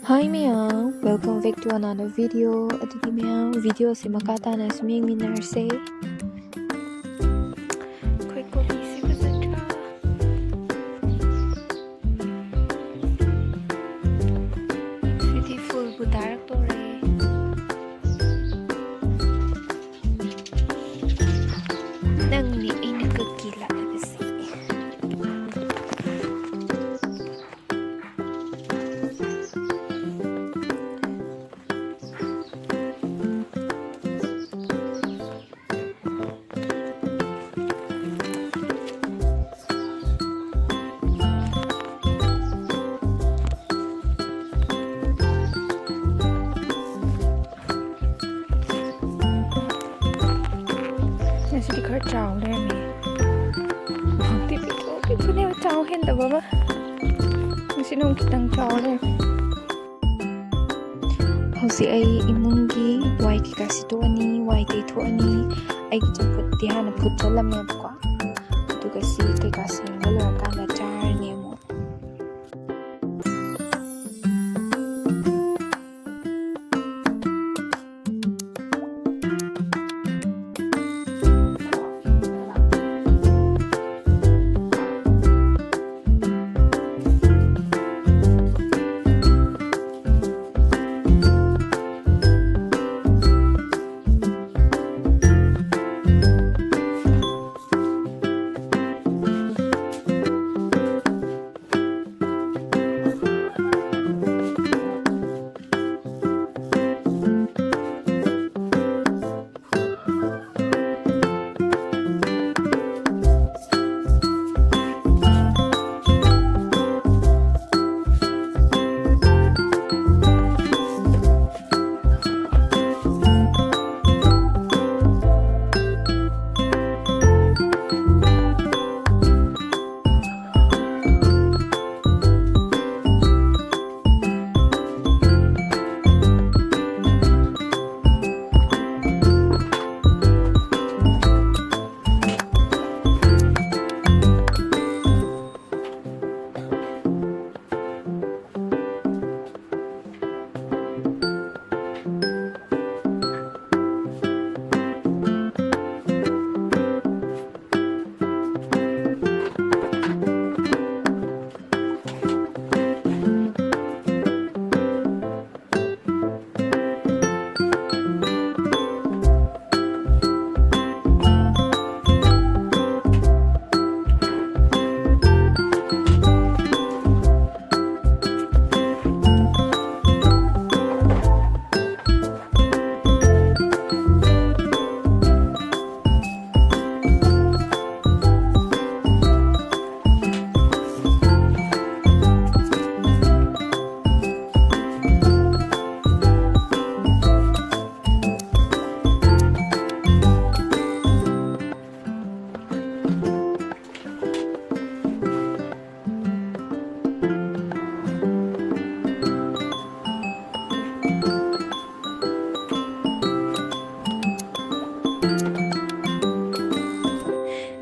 Hi meow, welcome back to another video. Adidi meow, video si makata na suming minarse. Quick copy si kasatra. Beautiful budarak tore. Nang ni ay nagkakila kasi. Nasi khởi trào lên nè. Tiếp theo trào hen tao baba. Nasi nung kitang trào lên. Hausi ay imungi wai ki kasi to ani wai te to ani ay jamput dihana put jalam ya kwa. Tu kasi te kasi wala kan da char ne mo.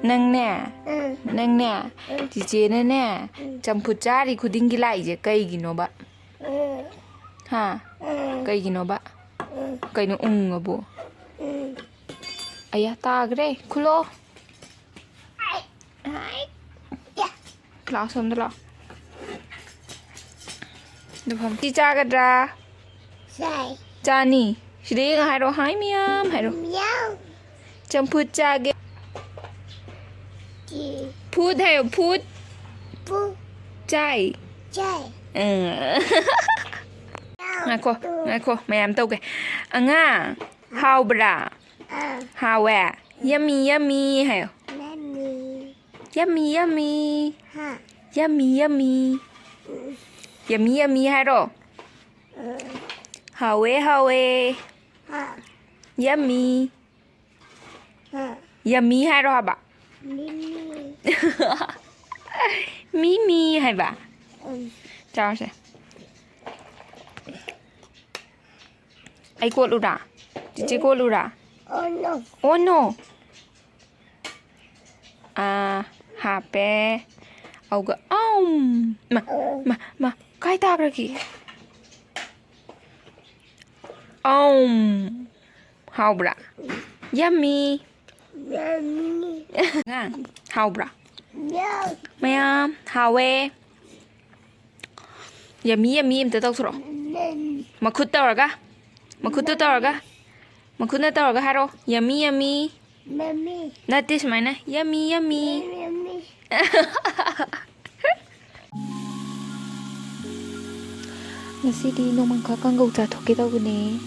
Nang nè, chị nè, champut chari khuding gi lai je kai gi no ba. Ha, kai gi no ba. Kai no abo. Aya ta gre, khulo. Class on the law. The pump cha ga dra. Sai. Chani, shri ga haro hai miam, haro. Meow. Champut cha ge. Chi. Food hai food. Pu. Chai. Chai. Ngako, mayam tau ke. Anga, how bra. How yummy hai. Mommy. Yummy. Ha. Yummy. Yummy hai ro. How Ha. Yummy. Ha. Yummy hai ro ba. Mimi. Mimi hai ba. Chào sẽ. Ai cô lu ra. Chị cô lu ra. Oh no. Oh no. Hape. Auga. Ma. Kai ta kaki. 하오브라. Yummy. Yummy. 하오브라. Yum. Ma'am, 하웨. Yummy 임때 떡소로. 마쿠 떠러가. 마쿠 떠러가. 마쿠나 떠러가 하러. Yummy. Mummy. 나띠 스마이나. Yummy. Yummy. Ngasidi nongmangkha kangau cha thoke dawne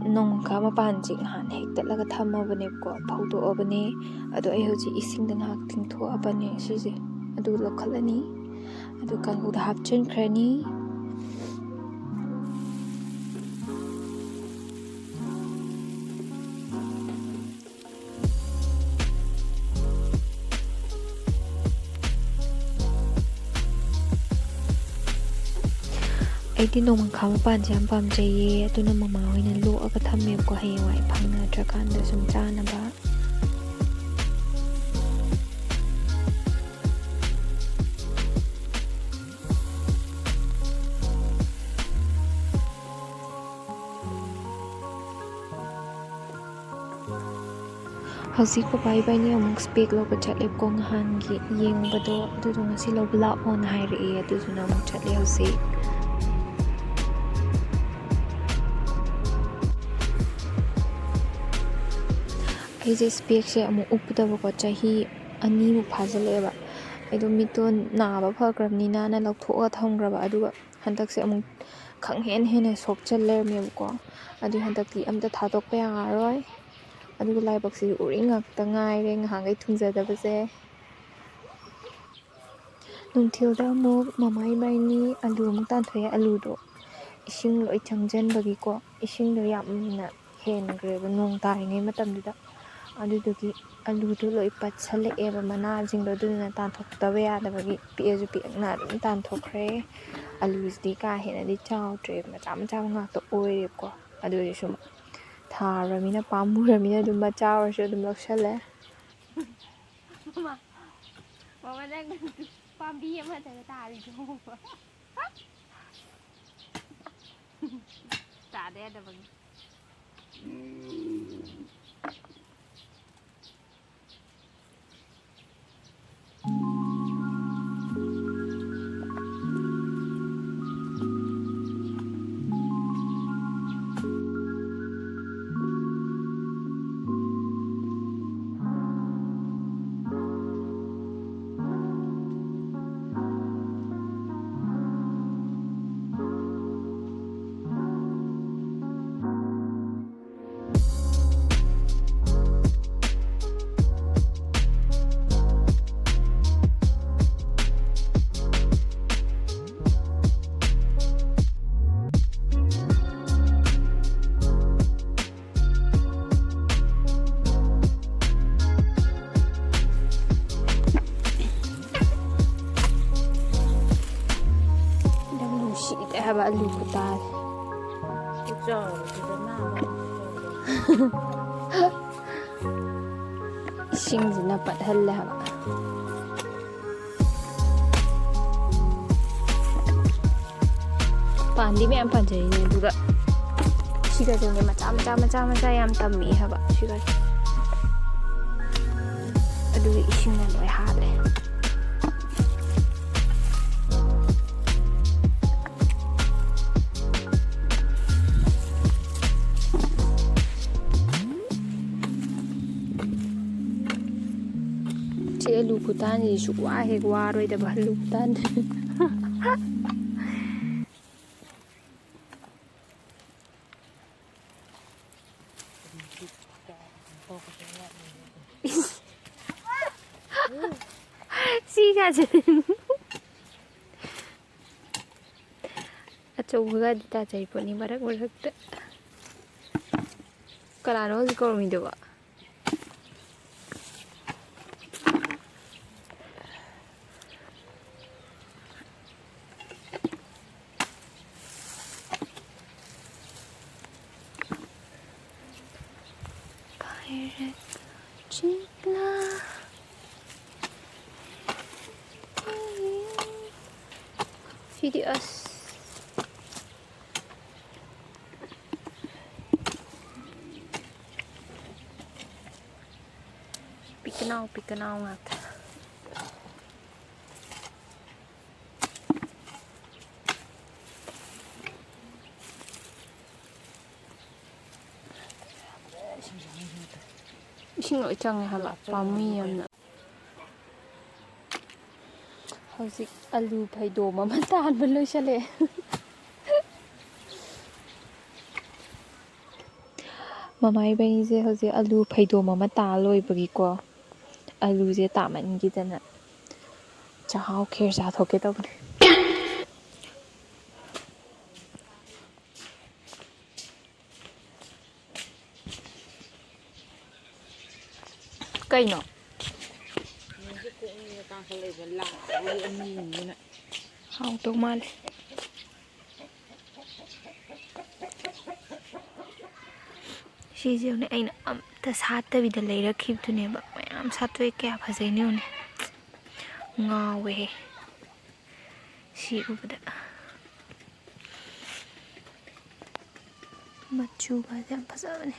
nongmangkha mapan jing han hekta laga thamabane ko phaudo abane ado ai hoji ising dang hak tingtho abane sije adu lokhalani adu kangau da hapchen khrani ꯑꯩꯗꯤ ꯅꯣꯡꯃꯪꯈꯥ ꯃꯄꯥꯟꯁꯦ ꯌꯥꯝ ꯄꯥꯝꯖꯩꯌꯦ ꯑꯗꯨꯅ ꯃꯃꯥ ꯍꯣꯏꯅ ꯂꯣꯛꯑꯒ ꯊꯝꯃꯦꯕꯀꯣ ꯍꯌꯦꯡꯋꯥꯏ ꯐꯪꯅꯗ꯭ꯔꯀꯥꯟꯗ ꯁꯨꯝ ꯆꯥꯅꯕ ꯍꯧꯖꯤꯛ ꯄꯄꯥ ꯏꯕꯥꯅꯤ ꯑꯃꯨꯛ ꯁ꯭ꯄꯦꯛ ꯂꯧꯕ ꯆꯠꯂꯦꯕꯀꯣ ꯅꯍꯥꯟꯒꯤ ꯌꯦꯡꯕꯗꯣ ꯑꯗꯨꯗꯣ ꯉꯁꯤ ꯂꯧꯕ ꯂꯥꯛꯑꯣꯅ ꯍꯥꯏꯔꯛꯑꯦ ꯑꯗꯨꯗꯨꯅ ꯑꯃꯨꯛ ꯆꯠꯂꯦ ꯍꯧꯖꯤꯛ ꯑꯩꯁꯦ ꯁ꯭ꯄꯦꯛꯁꯦ ꯑꯃꯨꯛ ꯎꯞꯄꯗꯕꯀꯣ ꯆꯍꯤ 2ꯃꯨꯛ ꯐꯥꯖꯤꯜꯂꯛꯑꯦꯕ ꯑꯩꯗꯣ ꯃꯤꯠꯇꯣ ꯅꯥꯕ ꯐꯈ꯭ꯔꯕꯅꯤꯅ ꯂꯧꯊꯣꯛꯑꯒ ꯊꯝꯈ꯭ꯔꯕ ꯑꯗꯨꯒ ꯍꯟꯗꯛꯁꯦ ꯑꯃꯨꯛ ꯍꯦꯟꯅ ꯁꯣꯛꯆꯜ ꯂꯩꯔꯝꯃꯦꯕꯀꯣ ꯑꯗꯨ ꯍꯟꯗꯛꯇꯤ ꯑꯝꯇ ꯊꯥꯗꯣꯛꯄ ꯌꯥꯔꯔꯣꯏ ꯑꯗꯨꯒ ꯂꯥꯏꯕꯛꯁꯤꯗꯤ ꯎꯔꯤꯡ ꯉꯥꯛꯇ ꯉꯥꯏꯔꯦ ꯉꯍꯥꯟꯈꯩ ꯊꯨꯡꯖꯗꯕꯁꯦ ꯅꯨꯡꯊꯤꯜꯗ ꯑꯃꯨꯛ ꯃꯃꯥ ꯏꯕꯥꯅꯤ ꯑꯂꯨ ꯑꯃꯨꯛ ꯇꯥꯟꯊꯣꯛꯑꯦ ꯑꯂꯨꯗꯣ ꯏꯁꯤꯡ ꯂꯣꯏ ꯆꯪꯁꯤꯟꯕꯒꯤꯀꯣ ꯏꯁꯤꯡꯗꯣ ꯌꯥꯝꯅ ꯍꯦꯟꯈ꯭ꯔꯦꯕ ꯅꯣꯡ ꯇꯥꯔꯤꯉꯩ ꯃꯇꯝꯗꯨꯗ ꯑꯗꯨꯗꯨꯒꯤ ꯑꯂꯨꯗꯣ ꯂꯣꯏ ꯄꯠꯁꯜꯂꯛꯑꯦꯕ ꯃꯅꯥꯁꯤꯡꯗꯣ ꯑꯗꯨꯗꯨꯅ ꯇꯥꯟꯊꯣꯛꯇꯕ ꯌꯥꯗꯕꯒꯤ ꯄꯤꯛꯑꯁꯨ ꯄꯤꯛꯅ ꯑꯗꯨꯝ ꯇꯥꯟꯊꯣꯛꯈ꯭ꯔꯦ ꯑꯂꯨꯁꯤꯗꯤ ꯀꯥ ꯍꯦꯟꯅꯗꯤ ꯆꯥꯎꯗ꯭ꯔꯦ ꯃꯆꯥ ꯉꯥꯛꯇ ꯑꯣꯏꯔꯦꯕꯀꯣ ꯑꯗꯨꯗꯤ ꯁꯨꯝ ꯊꯥꯔꯕꯅꯤꯅ ꯄꯥꯝꯃꯨꯔꯕꯅꯤna ꯑꯗꯨꯝ ꯃꯆꯥ ꯑꯣꯏꯔꯁꯨ ꯑꯗꯨꯝ ꯂꯧꯁꯜꯂꯦ Mama đang pambi em mà thấy tà gì không? Tà đen rồi mình. haba alu ko tal. Isingꯁꯤꯅ ꯄꯠꯍꯜꯂꯦ ꯍꯥꯏꯕ ꯄꯥꯟꯗꯤ ꯃꯌꯥꯝ ꯄꯥꯟꯖꯔꯤꯅꯦ ꯑꯗꯨꯒ ꯁꯤꯒꯁꯦ ꯃꯆꯥ ꯌꯥꯝ ꯇꯝꯃꯤ ꯍꯥꯏꯕ ꯁꯤꯒꯁꯦ ꯑꯗꯨꯒ ꯏꯁꯤꯡꯅ ꯂꯣꯏ ꯍꯥꯠꯂꯦ ꯑꯂꯨ ꯈꯨꯇꯥꯟꯁꯤꯗꯤ ꯁꯨꯛꯋꯥ ꯍꯦꯛ ꯋꯥꯔꯣꯏꯗꯕ ꯑꯂꯨ ꯈꯨꯇꯥꯟ 시가지 ꯑꯆꯧꯕꯒꯗꯤ ꯇꯥꯖꯩ ꯄꯣꯠꯅꯤ ꯃꯔꯛ ꯃꯔꯛꯇ ꯀꯅꯥꯅꯣ ꯍꯧꯖꯤꯛ ꯀꯧꯔꯝꯃꯤꯗꯨꯕꯣ Video us. ꯄꯤꯛꯀꯅꯥꯎ ꯉꯥꯛꯇ 이싱 ꯂꯣꯏ ꯆꯪꯉꯦ ꯍꯥꯏꯕ ꯄꯥꯝꯃꯨꯏ ꯌꯥꯝꯅ ꯍꯧꯖꯤꯛ ꯑꯂꯨ ꯐꯩꯗꯣꯝ ꯑꯃ ꯇꯥꯟꯕ ꯂꯣꯏꯁꯜꯂꯛꯑꯦ ꯃꯃꯥ ꯏꯕꯥꯅꯤꯁꯦ ꯍꯧꯖꯤꯛ ꯑꯂꯨ ꯐꯩꯗꯣꯝ ꯑꯃ ꯇꯥ ꯂꯣꯏꯕꯒꯤꯀꯣ ꯑꯂꯨꯁꯦ ꯇꯥꯃꯟꯈꯤꯗꯅ ꯆꯥꯛꯍꯥꯎ ꯈꯦꯔ ꯆꯥꯊꯣꯛꯀꯦ ꯇꯧꯕꯅꯦ ꯀꯩꯅꯣ ꯍꯥꯎꯗꯧ ꯃꯥꯜꯂꯦ ꯁꯤꯁꯦ ꯑꯩꯅ ꯑꯝꯇ ꯁꯥꯠꯇꯕꯤꯗ ꯂꯩꯔꯛꯈꯤꯕꯗꯨꯅꯦꯕ ꯃꯌꯥꯝ ꯁꯥꯠꯇꯣꯛꯑꯦ ꯀꯌꯥ ꯐꯖꯩꯅꯦ ꯌꯦꯡꯉꯨꯅꯦ ꯉꯥꯎꯋꯦꯍꯦ ꯁꯤ ꯎꯕꯗ ꯃꯆꯨꯒꯁꯦ ꯌꯥꯝ ꯐꯖꯕꯅꯦ